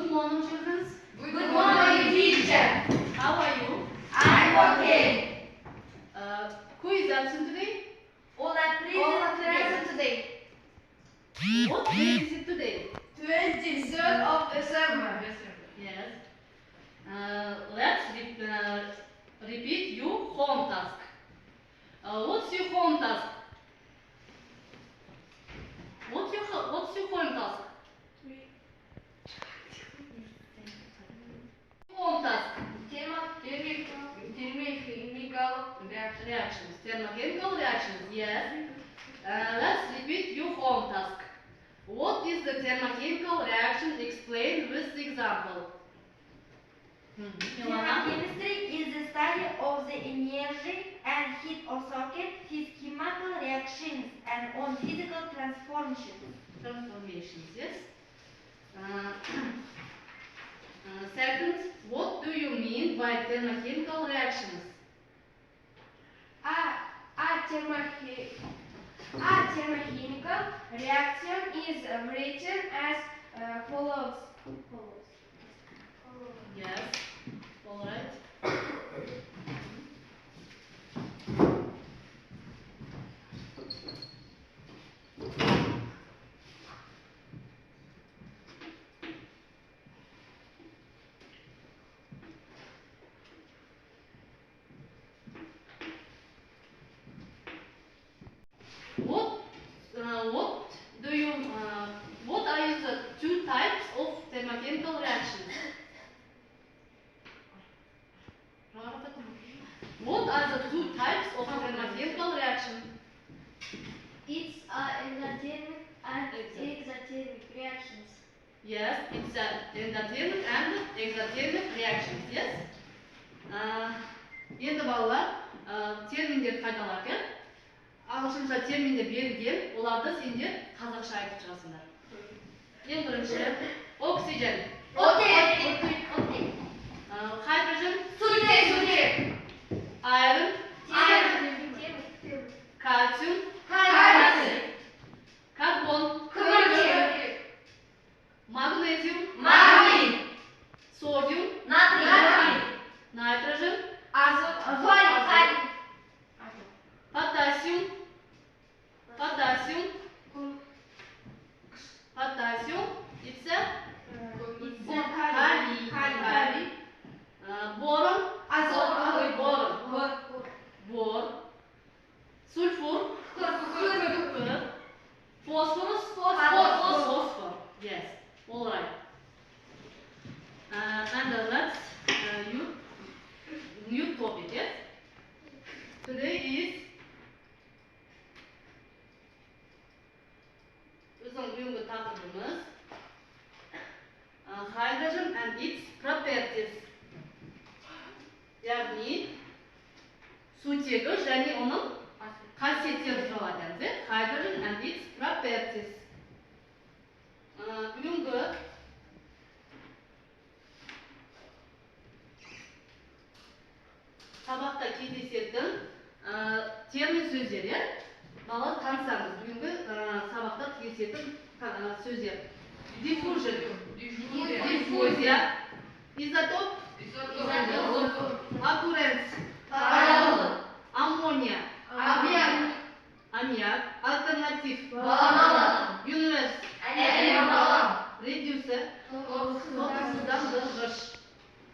Good morning, children. Good morning, teacher. How are you? I'm okay. Who is absent today? All are present today. What day is it today? 23rd of December. Yes. Let's repeat your home task. What's your home task? What's your home task? Home task. Reactions. Thermochemical reactions. Yes. Let's repeat your home task. What is the thermochemical reaction? Explain with example. Chemistry is the study of the energy and heat of socket, his chemical reactions, and on physical transformations. Yes. Second, what do you mean by thermochemical reactions? A thermochemical reaction is written as follows. Yes. All right. What are the two types of thermochemical reactions? What are the two types of thermochemical reaction? It's endothermic and exothermic reactions. Yes, it's endothermic and exothermic reactions. Yes. Енді балалар, терминдер қайталарken, ағылшынша терминдер берілген, оларды сендер қазақша айтып шығасыңдар. Ең бірінші, oxygen. Hydrogen. Iron. Calcium. Carbon. Magnesium. Sodium. Nitrogen. Potassium. It's a kali. Boron. Bor. Sulfur. Phosphorus. Phosphor. Yes. All right. And let's new topic. Yes. Today is hydrogen and its properties. яғни сутегі және оның қасиеттері туралы айтамыз. Hydrogen and its properties. Бүгінгі сабақта кездесетін термин сөздері балалар танысаңыз. Бүгінгі сабақта кездесетін сөздер. Diffusion. Диффузия. Изотоп. Occurrence. Аммония. Аммиак. Альтернатив. Universe. Reducer. Тотығыш.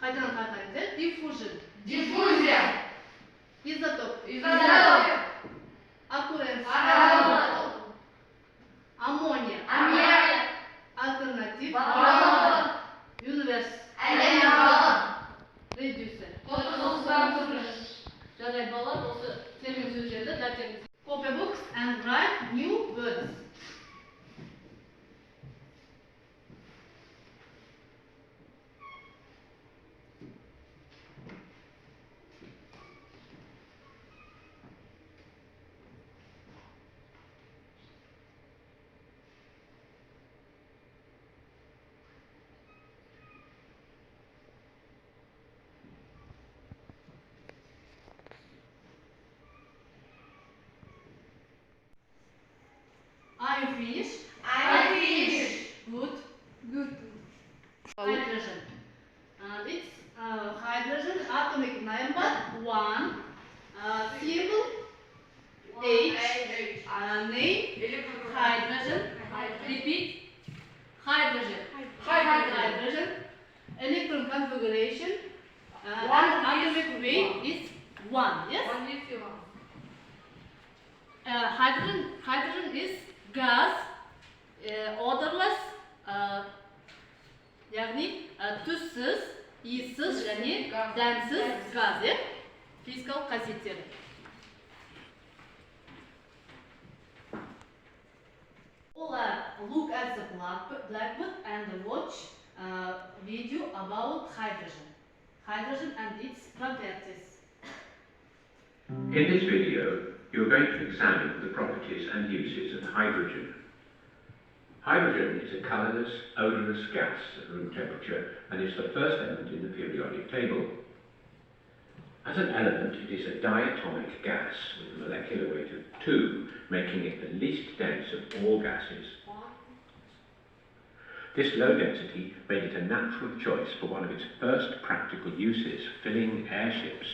Қайтадан қатарыңыз. Diffusion. Диффузия. Изотоп. Occurrence. Аммония. Альтернатив. Universe. Reducer. Жарайды балалар, осы термин сөздерді дәптеріңізге. Copy books and write new words. Repeat. Hydrogen. Hydrogen. Electron configuration. And atomic weight is 1. Yes. Hydrogen is gas, odorless, yani tuzsuz, issiz, yani dәмсіз gaz. Fizikal қасиеттері. Look at the blackboard and watch video about hydrogen and its properties. In this video, you're going to examine the properties and uses of hydrogen. Hydrogen is a colourless, odourless gas at room temperature and is the first element in the periodic table. As an element, it is a diatomic gas with a molecular weight of 2, making it the least dense of all gases. This low density made it a natural choice for one of its first practical uses, filling airships,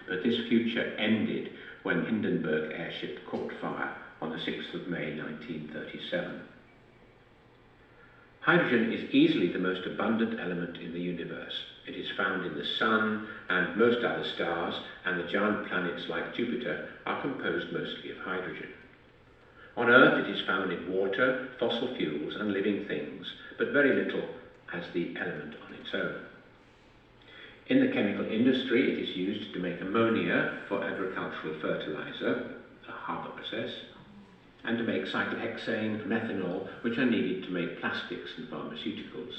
but this future ended when Hindenburg airship caught fire on the 6th of May 1937. Hydrogen is easily the most abundant element in the universe. It is found in the Sun and most other stars, and the giant planets like Jupiter are composed mostly of hydrogen. On Earth it is found in water, fossil fuels and living things, but very little as the element on its own. In the chemical industry it is used to make ammonia for agricultural fertilizer, the Haber process, and to make cyclohexane, methanol, which are needed to make plastics and pharmaceuticals.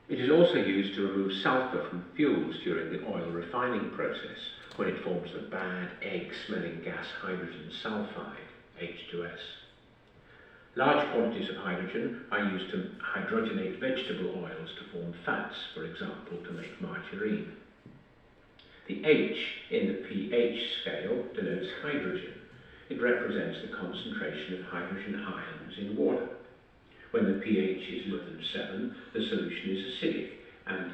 It is also used to remove sulfur from fuels during the oil refining process, when it forms the bad egg-smelling gas hydrogen sulfide, H2S. Large quantities of hydrogen are used to hydrogenate vegetable oils to form fats, for example, to make margarine. The H in the pH scale denotes hydrogen. It represents the concentration of hydrogen ions in water. When the pH is lower than 7, the solution is acidic, and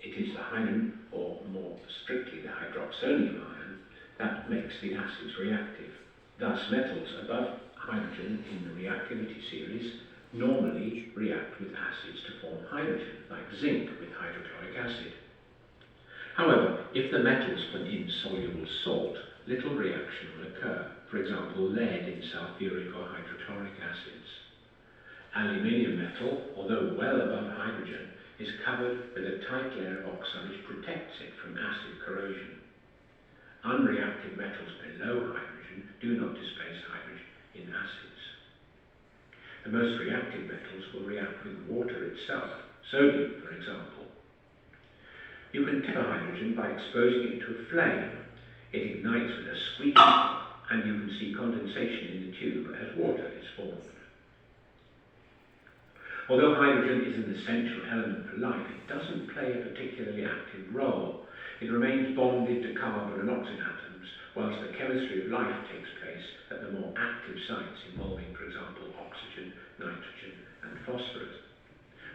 it is the hydrogen, or more strictly the hydroxonium ion, that makes the acids reactive. Thus, metals above hydrogen in the reactivity series normally react with acids to form hydrogen, like zinc with hydrochloric acid. However, if the metals are in insoluble salt, little reaction will occur, for example lead in sulfuric or hydrochloric acids. Aluminium metal, although well above hydrogen, is covered with a tight layer of oxide which protects it from acid corrosion. Unreactive metals below hydrogen do not displace hydrogen in acids. The most reactive metals will react with water itself, sodium for example. You can test hydrogen by exposing it to a flame. It ignites with a squeaking, and you can see condensation in the tube as water is formed. Although hydrogen is an essential element for life, it doesn't play a particularly active role. It remains bonded to carbon and oxygen atoms, whilst the chemistry of life takes place at the more active sites involving, for example, oxygen, nitrogen and phosphorus.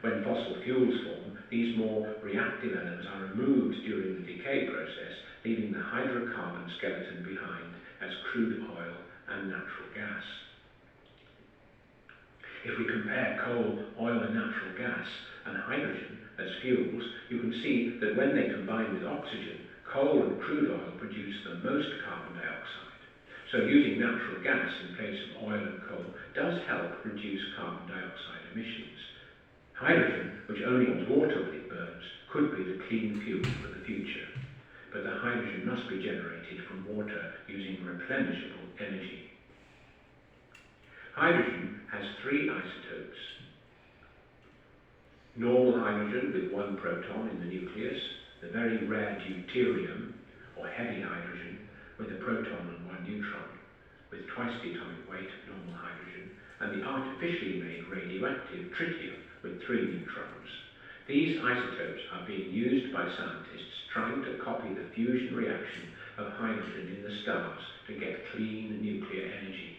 When fossil fuels form, these more reactive elements are removed during the decay process, leaving the hydrocarbon skeleton behind as crude oil and natural gas. If we compare coal, oil and natural gas and hydrogen as fuels, you can see that when they combine with oxygen, coal and crude oil produce the most carbon dioxide. So using natural gas in place of oil and coal does help reduce carbon dioxide emissions. Hydrogen, which only has water when it burns, could be the clean fuel for the future. But the hydrogen must be generated from water using replenishable energy. Hydrogen has 3 isotopes. Normal hydrogen with 1 proton in the nucleus, the very rare deuterium, or heavy hydrogen, with a proton and 1 neutron, with twice the atomic weight of normal hydrogen, and the artificially made radioactive tritium with 3 neutrons. These isotopes are being used by scientists trying to copy the fusion reaction of hydrogen in the stars to get clean nuclear energy.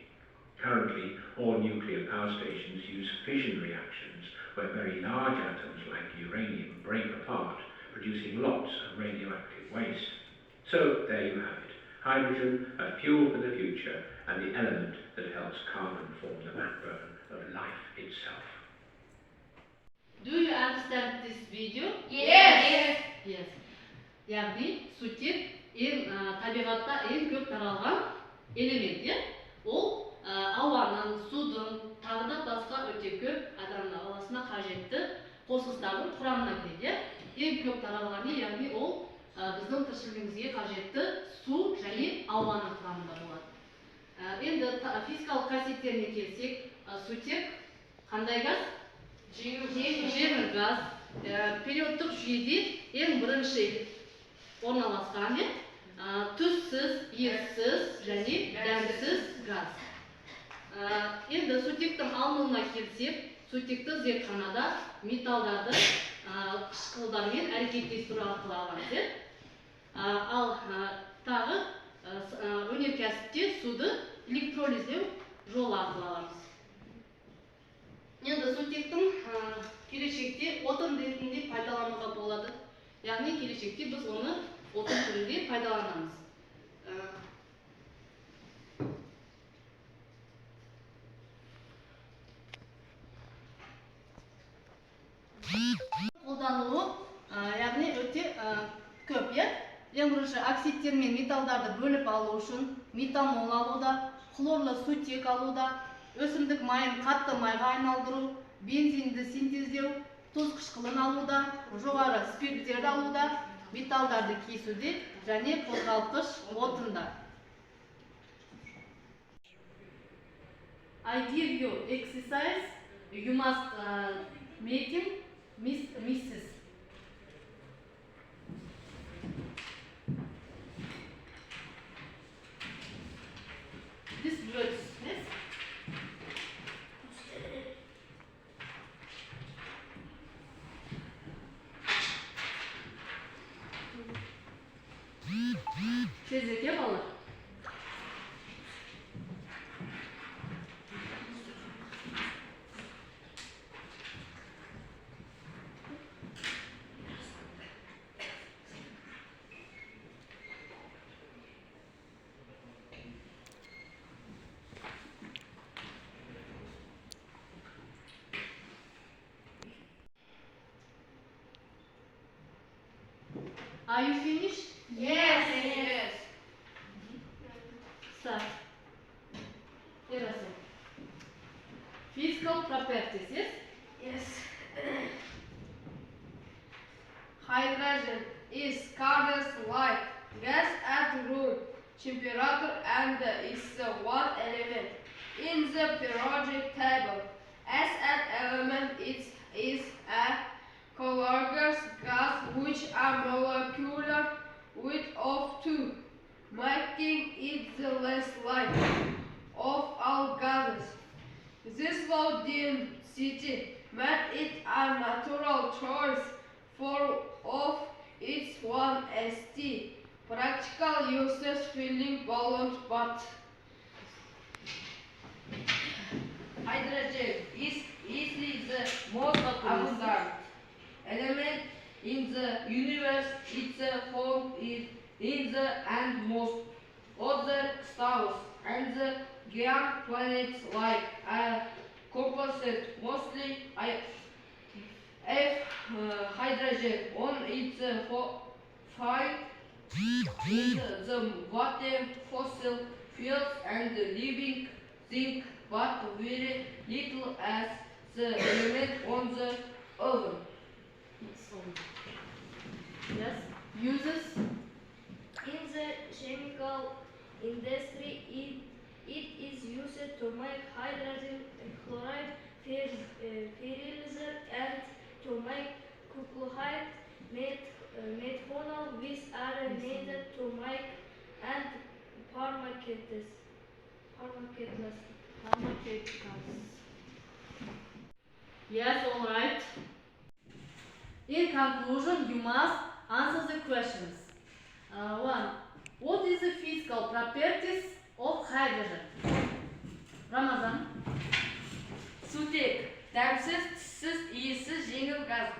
Currently, all nuclear power stations use fission reactions where very large atoms like uranium break apart, producing lots of radioactive waste. So there you have it. Hydrogen, a fuel for the future, and the element that helps carbon form the backbone of life. itself. Do you understand this video? Yes. Yes. Яғни сутек табиғатта ең көп таралған элемент, ол ауаның, судың, тағы да басқа өте көп адамның баласына қажетті қосылыстардың құрамына кіреді. Ең көп таралғаны, яғни ол біздің тіршілігімізге қажетті су және ауаның құрамында болады. Енді физикалық қасиеттеріне келсек, сутек қандай газ? Жеңіл газ. Периодтық жүйеде ең бірінші орналасқан, түссіз, иіссіз және дәмсіз газ. Енді сутектің алынуына келсек, сутекті зертханада металдарды қышқылдармен әрекеттестіру арқылы аламыз. Ал тағы өнеркәсіпте суды электролиздеу жолы арқылы аламыз. Енді сутектің келешекте отын ретінде пайдалануға болады. Яғни келешекте біз оны отын түрінде пайдаланамыз. Қолданылуы, яғни өте көп. Ең бірінші оксидтер мен металдарды бөліп алу үшін метанол алуда, хлорлы сутек алуда, өсімдік майын қатты майға айналдыру, бензинді синтездеу, тұз қышқылын алуда, жоғары спирттерді алуда, металдарды кесуде және қозғалтқыш отында. I give you exercise. You must making misses. This words, yes? Tezlikle balır. Are you finished? Yes. Start. Physical properties, yes? Yes. Hydrogen is carries like gas at room temperature and is one element in the periodic table. As an element, it is a colorless gas which a molecular weight of 2, making it the less light of all gases. This low density made it a natural choice for of its one ST. Practical uses filling balloons, but hydrogen is easily the most abundant element in the universe. It's found in the and most other stars and the giant planets like a composite, mostly hydrogen on its fight in the water, fossil fuels and living things, but very little as the element on the other. Yes. Uses In the chemical industry, it is used to make hydrogen chloride, fertilizer, and to make cuckolide, methanol, which are needed to make and pharmaceuticals. Yes, all right. In conclusion, you must answer the questions. 1. What is the physical properties of hydrogen? Ramazan. Sutek, dәмсіз, тіссіз, иіссіз жеңіл газ.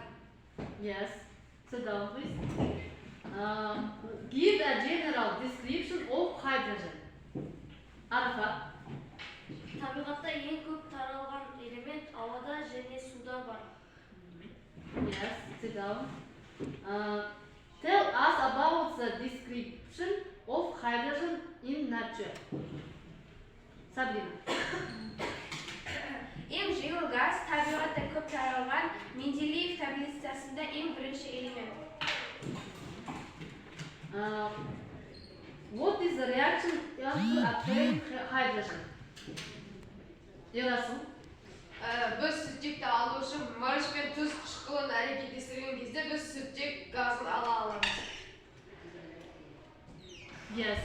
Yes. Sit down, please. Give a general description of hydrogen. Arafat. Табиғатта ең көп таралған элемент ауада down. Tell us about the description of hydrogen in nature. Sabrina. Ең жеңіл газ табиғатта көп таралған Менделеев таблицасында ең бірінші элемент. What is the reaction to obtain hydrogen? Ерасыл. Біз сүттекті алу үшін марш пен тұз қышқылын әрекеттестірген кезде біз сүттек газын ала аламыз. Yes.